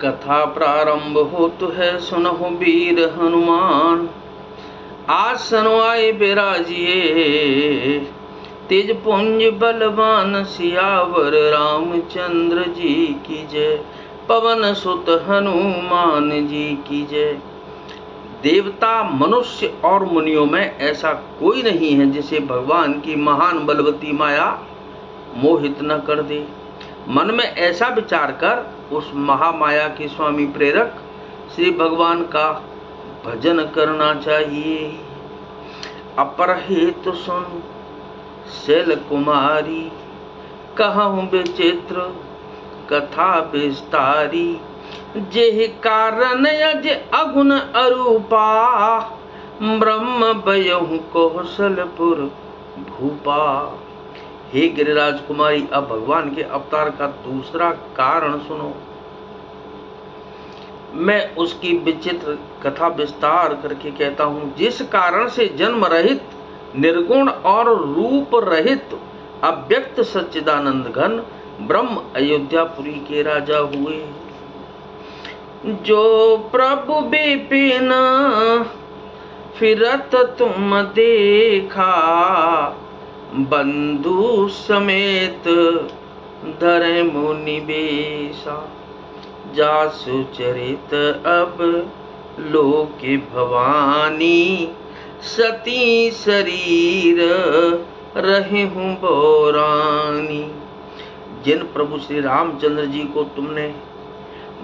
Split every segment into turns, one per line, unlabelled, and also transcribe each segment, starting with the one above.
कथा प्रारंभ होत है, सुनहु वीर हनुमान। आसन आए बिराजिए, तेज पुंज बलवान। सियावर रामचंद्र जी की जय, पवन सुत हनुमान जी की जय। देवता, मनुष्य और मुनियों में ऐसा कोई नहीं है जिसे भगवान की महान बलवती माया मोहित न कर दे। मन में ऐसा विचार कर उस महामाया के स्वामी प्रेरक श्री भगवान का भजन करना चाहिए। अपरहित सुन शैल कुमारी, कहूँ विचित्र कथा विस्तारी। जेहि कारण यज अगुण अरूपा, ब्रह्म बयहु कौशलपुर भूपा। हे गिरिराज कुमारी, अब भगवान के अवतार का दूसरा कारण सुनो। मैं उसकी विचित्र कथा विस्तार करके कहता हूँ। जिस कारण से जन्म रहित, निर्गुण और रूप रहित अव्यक्त सच्चिदानंद घन ब्रह्म अयोध्यापुरी के राजा हुए। जो प्रभु विपिन फिरत तुम देखा, बंधु समेत धरे मुनि बेसा। जासु चरित अब लोके भवानी, सती शरीर रहे हूँ बौरानी। जिन प्रभु श्री रामचंद्र जी को तुमने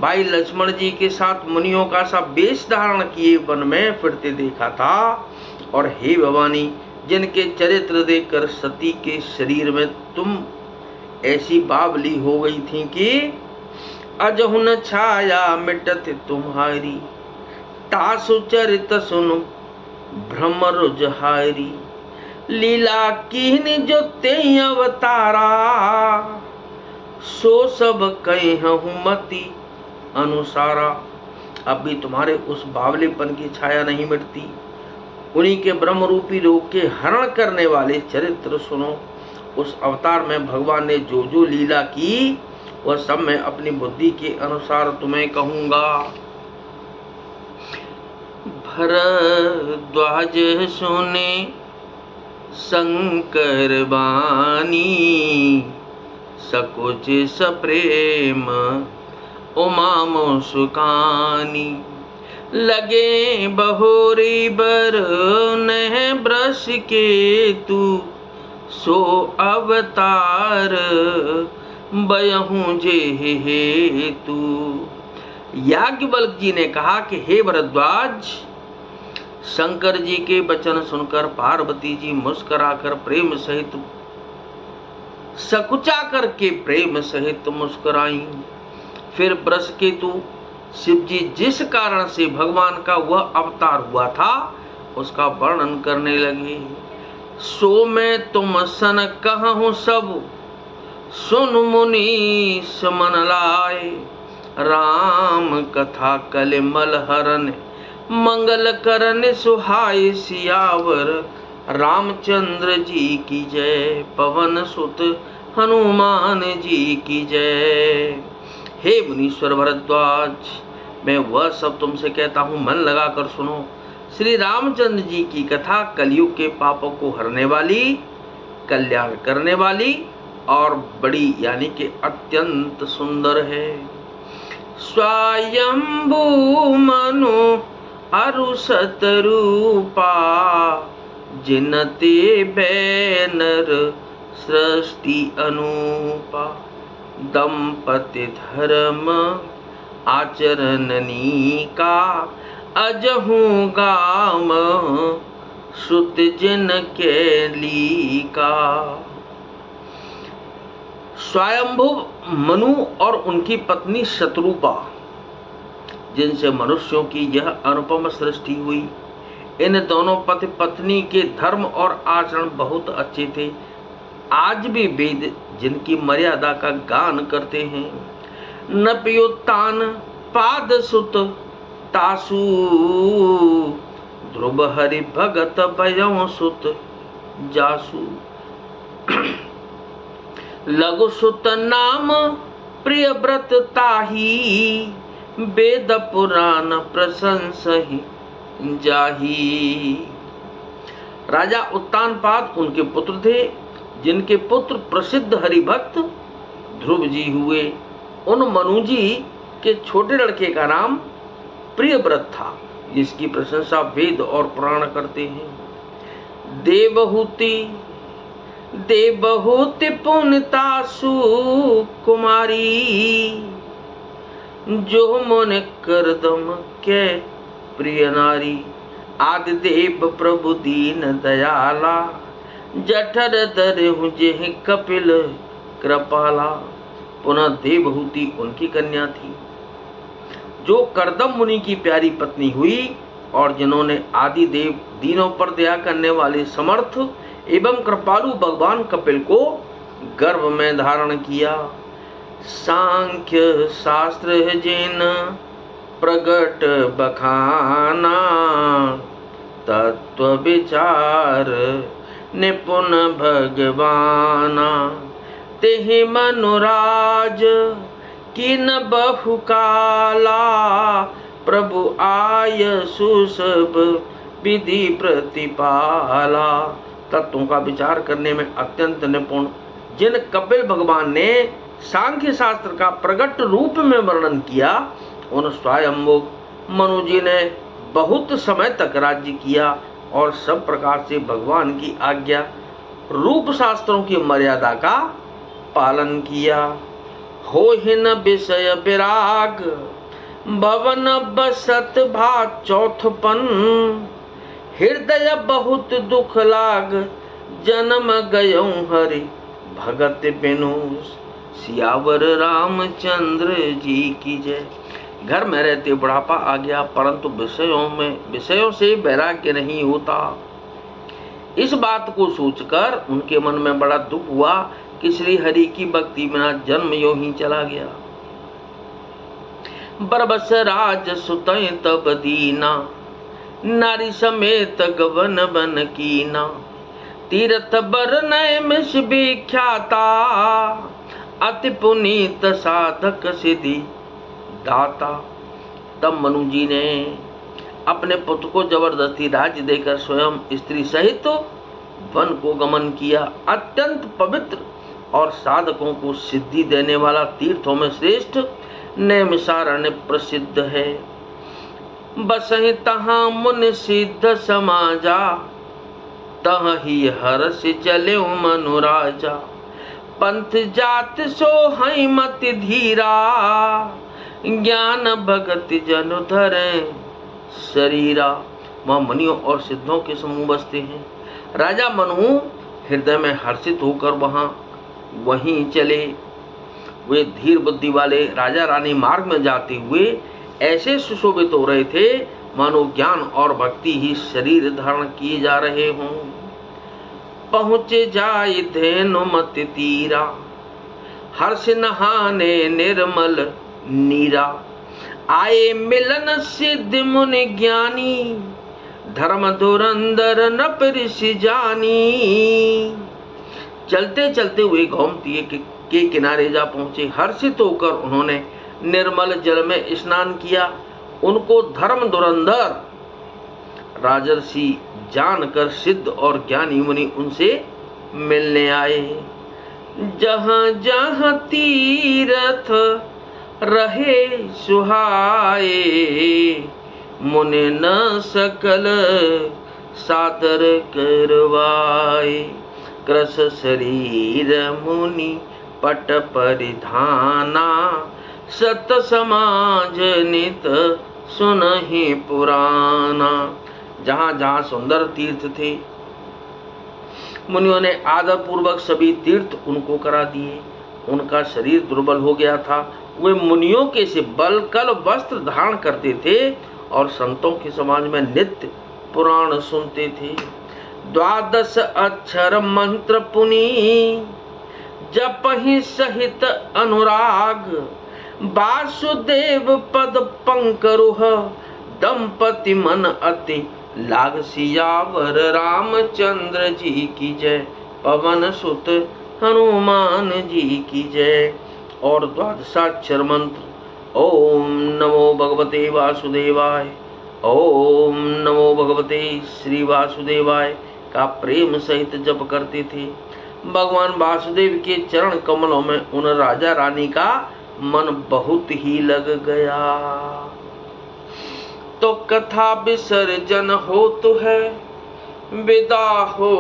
भाई लक्ष्मण जी के साथ मुनियों का सा वेश धारण किए वन में फिरते देखा था, और हे भवानी, जिनके चरित्र देखकर सती के शरीर में तुम ऐसी बावली हो गई थी कि अजहु न छाया मिटत तुम्हारी। तासु चरित सुनु भ्रमर जहारी, लीला कीन जो ते अवतारा। सो सब कहूँ मति अनुसारा। अब भी तुम्हारे उस बावलेपन की छाया नहीं मिटती। उन्हीं के ब्रह्म रूपी लोक के हरण करने वाले चरित्र सुनो। उस अवतार में भगवान ने जो जो लीला की, वह सब मैं अपनी बुद्धि के अनुसार तुम्हें कहूंगा। भरद्वाज सुने शंकर बानी, सकुच सप्रेम उमा मुस्कानी। लगे बहोरी बर नह ब्रश के तू, सो अवतार बयहूं जे हेतु। याज्ञवल्क्य जी ने कहा कि हे भरद्वाज, शंकर जी के वचन सुनकर पार्वती जी मुस्कुराकर प्रेम सहित सकुचा करके प्रेम सहित मुस्कुराई। फिर बृषकेतु शिव जी जिस कारण से भगवान का वह अवतार हुआ था, उसका वर्णन करने लगे। सो मैं तुम सन कहूँ सब, सुन मुनि समन लाए। राम कथा कलिमल हरन, मंगल करन सुहाय। सियावर रामचंद्र जी की जय, पवन सुत हनुमान जी की जय। हे मुनीश्वर भरद्वाज, मैं वह सब तुमसे कहता हूँ, मन लगाकर सुनो। श्री रामचंद्र जी की कथा कलयुग के पापों को हरने वाली, कल्याण करने वाली और बड़ी यानी कि अत्यंत सुंदर है। स्वयंभू मनु अरुषत रूपा, जिनते बैनर सृष्टि अनूपा। दंपति धर्म आचरणनी का, अजहू गाम सुत जिन के लीका। स्वयंभू मनु और उनकी पत्नी शत्रुपा, जिनसे मनुष्यों की यह अनुपम सृष्टि हुई। इन दोनों पति पत्नी के धर्म और आचरण बहुत अच्छे थे। आज भी वेद जिनकी मर्यादा का गान करते हैं। नपयुत्तान पाद सुत तासु, ध्रुव हरि भगत भयं सुत जासु। लघु सुत नाम प्रिय व्रत ताही, वेद पुराण प्रशंसहि जाही। राजा उत्तानपाद उनके पुत्र थे, जिनके पुत्र प्रसिद्ध हरिभक्त ध्रुव जी हुए। उन मनु जी के छोटे लड़के का नाम प्रियव्रत था, जिसकी प्रशंसा वेद और पुराण करते हैं। देवहूति देवहूति पुण्यता सुकुमारी, जो मन करदम के प्रिय नारी। आदिदेव प्रभु दीन दयाला, जठर दरहु जेहि कपिल कृपाला। पुनः देवहूति उनकी कन्या थी, जो करदम मुनि की प्यारी पत्नी हुई, और जिन्होंने आदि देव दीनों पर दया करने वाले समर्थ एवं कृपालु भगवान कपिल को गर्भ में धारण किया। सांख्य शास्त्र है जिन प्रगट बखाना, तत्व विचार निपुण भगवाना। तेहि मनुराज किन बहु काला, प्रभु आय सुसभ विधि प्रतिपाला। तत्वों का विचार करने में अत्यंत निपुण जिन कपिल भगवान ने सांख्य शास्त्र का प्रगट रूप में वर्णन किया, उन स्वयंभू मनु जी ने बहुत समय तक राज्य किया और सब प्रकार से भगवान की आज्ञा रूप शास्त्रों की मर्यादा का पालन किया। होहिन विषय विराग, भवन बसत भात चौथपन। हृदय बहुत दुख लाग, जन्म गयौ हरि भगत बिनु। सियावर रामचंद्र जी की जय। घर में रहते बुढ़ापा आ गया, परंतु विषयों से वैराग्य नहीं होता। इस बात को सोचकर उनके मन में बड़ा दुख हुआ कि श्री हरि की भक्ति बिना जन्म यों ही चला गया। बरबस राज सुतय तब दीना, नारी समेत गवन बन कीना। तीर्थ बरनय मिष विख्याता, अति पुनीत साधक सिद्धि दाता। तब मनु जी ने अपने पुत्र को जबरदस्ती राज्य देकर स्वयं स्त्री सहित वन को गमन किया। अत्यंत पवित्र और साधकों को सिद्धि देने वाला तीर्थों में श्रेष्ठ नैमिषारण्य प्रसिद्ध है। बसहि तहाँ मुनि सिद्ध समाजा, तहि हर्ष चले मनु राजा। पंथ जात सो हई मति धीरा, ज्ञान भगति जनु धरे शरीरा। वहाँ मुनियों और सिद्धों के समूह बसते हैं। राजा मनु हृदय में हर्षित होकर वहीं चले। वे धीर बुद्धि वाले राजा रानी मार्ग में जाते हुए ऐसे सुशोभित हो रहे थे मानो ज्ञान और भक्ति ही शरीर धारण किए जा रहे हों। पहुँचे जाय धेनु मति तीरा, हर्ष नहाने निर्मल नीरा। आए मिलन सिद्ध मुनि ज्ञानी, धर्म धुरंधर नप ऋषि जानी। चलते चलते हुए गोमती के किनारे जा पहुंचे। हर्षित होकर उन्होंने निर्मल जल में स्नान किया। उनको धर्म धुरंधर राजर्षि जानकर सिद्ध और ज्ञानी मुनि उनसे मिलने आए। जहाँ जहाँ तीरथ रहे सुहाए, मुनि न सकल सादर करवाए। कृश शरीर मुनि पट परिधाना, सत समाज नित सुनहि पुराना। जहाँ जहाँ सुंदर तीर्थ थे, मुनियों ने आदर पूर्वक सभी तीर्थ उनको करा दिए। उनका शरीर दुर्बल हो गया था। वे मुनियों के से बलकल वस्त्र धारण करते थे और संतों के समाज में नित्य पुराण सुनते थे। 12 अक्षर मंत्र पुनि, जपहि सहित अनुराग। वासुदेव पद पंकरुह, दंपति मन अति लाग। सियावर रामचंद्र जी की जय, पवन सुत हनुमान जी की जय। और 12 मंत्र ओम नमो भगवते वासुदेवाय, ओम नमो भगवते श्री वासुदेवाय का प्रेम सहित जप करते थे। भगवान वासुदेव के चरण कमलों में उन राजा रानी का मन बहुत ही लग गया। तो कथा विसर्जन हो तो है, विदा हो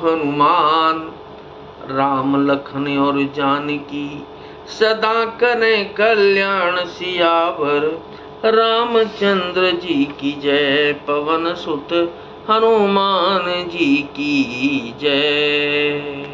हनुमान, राम लखन और जानकी सदा करें कल्याण सियावर, रामचंद्र जी की जय, पवन सुत हनुमान जी की जय।